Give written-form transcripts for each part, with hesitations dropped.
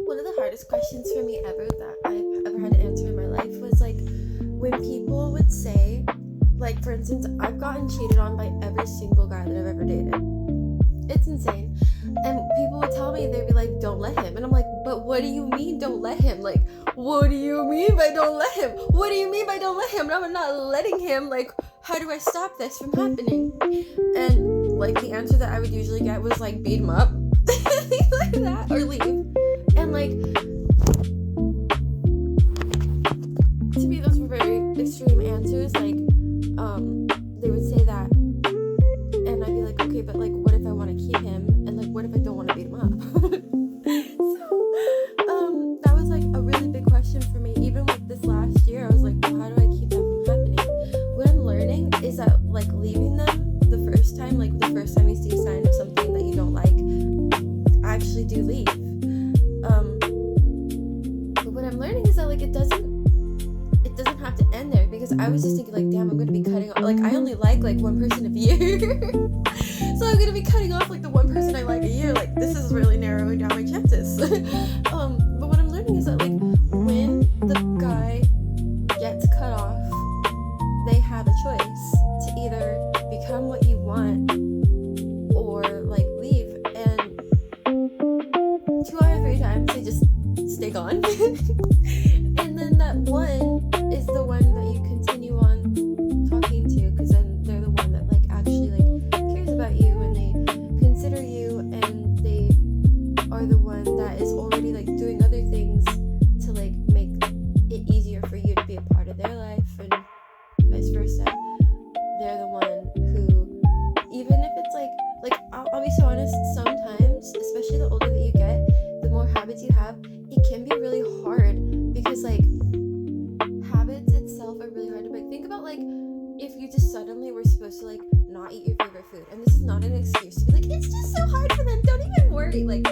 One of the hardest questions for me ever that I've ever had to answer in my life was like when people would say, like, for instance, I've gotten cheated on by every single guy that I've ever dated. It's insane. And people would tell me, they'd be like, don't let him. And I'm like, but what do you mean don't let him? Like, what do you mean by don't let him? What do you mean by don't let him? I'm not letting him. Like, how do I stop this from happening? And like the answer that I would usually get was like, beat him up. Things like that. Or leave. And like, to me those were very extreme answers. Like, they would say that, and I'd be like, okay, but like, what if I want to keep him? And like, what if I don't want to beat him up? So, that was like a really big question for me. Even like this last year, I was like, well, how do I keep that from happening? What I'm learning is that like leaving them the first time, like the first time you see a sign of something that you don't like, actually do leave. But what I'm learning is that like it doesn't have to end there, because I was just thinking like, damn, I'm gonna be cutting off, like I only like one person a year. So I'm gonna be cutting off like the one person I like a year. Like, this is really narrowing down my chances. But what I'm learning is that like when the guy gets cut off, they have a choice to either become what you want or like leave. And 2 out of 3 times they just stay gone. And then that one is the one that you continue on talking to, because then they're the one that like actually like cares about you, and they consider you, and they are the one that is already like doing other things to like make it easier for you to be a part of their life, and vice versa. They're the one who, even if it's like I'll be so honest, sometimes, especially the older that you get, the more habits you have, it can be really hard, because like habits itself are really hard to break. Think about like if you just suddenly were supposed to like not eat your favorite food, and this is not an excuse to be like, it's just so hard for them, don't even worry. Like,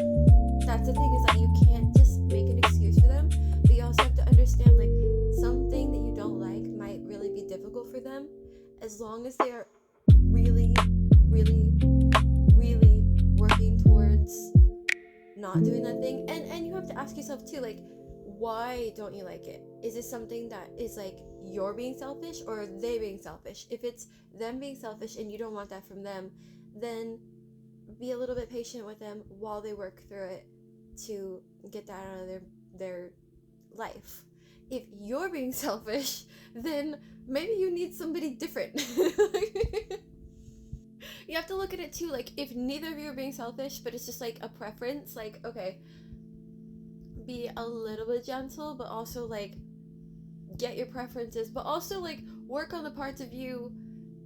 that's the thing, is that you can't just make an excuse for them, but you also have to understand like something that you don't like might really be difficult for them, as long as they are really working towards not doing that thing. And you have to ask yourself too, like, why don't you like it? Is it something that is like you're being selfish, or are they being selfish? If it's them being selfish and you don't want that from them, then be a little bit patient with them while they work through it to get that out of their life. If you're being selfish, then maybe you need somebody different. You have to look at it too, like if neither of you are being selfish, but it's just like a preference, like, okay, be a little bit gentle, but also like get your preferences, but also like work on the parts of you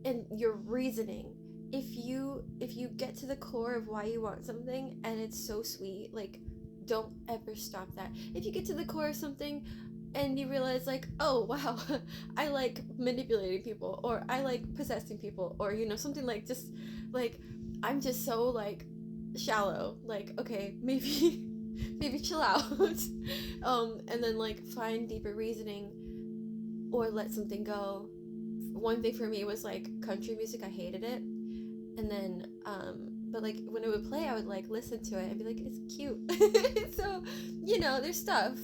and your reasoning. If you get to the core of why you want something and it's so sweet, like don't ever stop that. If you get to the core of something and you realize like, oh wow, I like manipulating people, or I like possessing people, or you know, something like, just like I'm just so like shallow, like okay, maybe chill out. And then like find deeper reasoning, or let something go. One thing for me was like country music, I hated it, and then but like when it would play, I would like listen to it and be like, it's cute. So you know, there's stuff.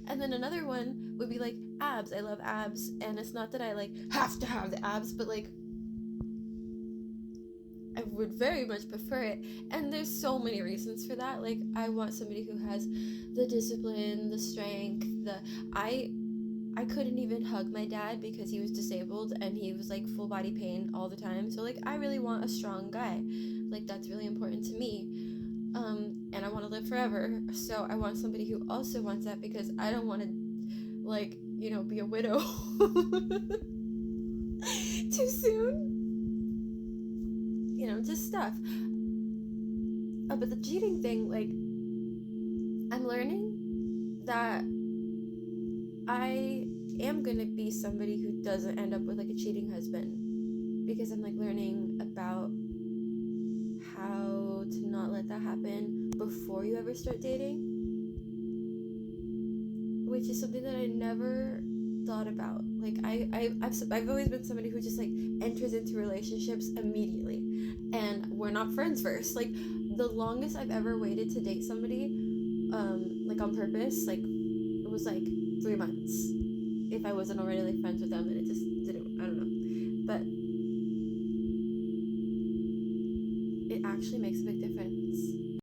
And then another one would be like abs. I love abs, and it's not that I like have to have the abs, but like I would very much prefer it. And there's so many reasons for that. Like I want somebody who has the discipline, the strength, I couldn't even hug my dad because he was disabled and he was like full body pain all the time. So like I really want a strong guy. Like that's really important to me. And I want to live forever. So I want somebody who also wants that, because I don't want to like, you know, be a widow too soon. You know, just stuff. But the cheating thing, like, I'm learning that I am gonna be somebody who doesn't end up with like a cheating husband, because I'm like learning about how to not let that happen before you ever start dating, which is something that I never thought about. Like I've always been somebody who just like enters into relationships immediately, and we're not friends first. Like the longest I've ever waited to date somebody like on purpose. Like it was like 3 months if I wasn't already like friends with them, and it just didn't. I don't know, but it actually makes a big difference.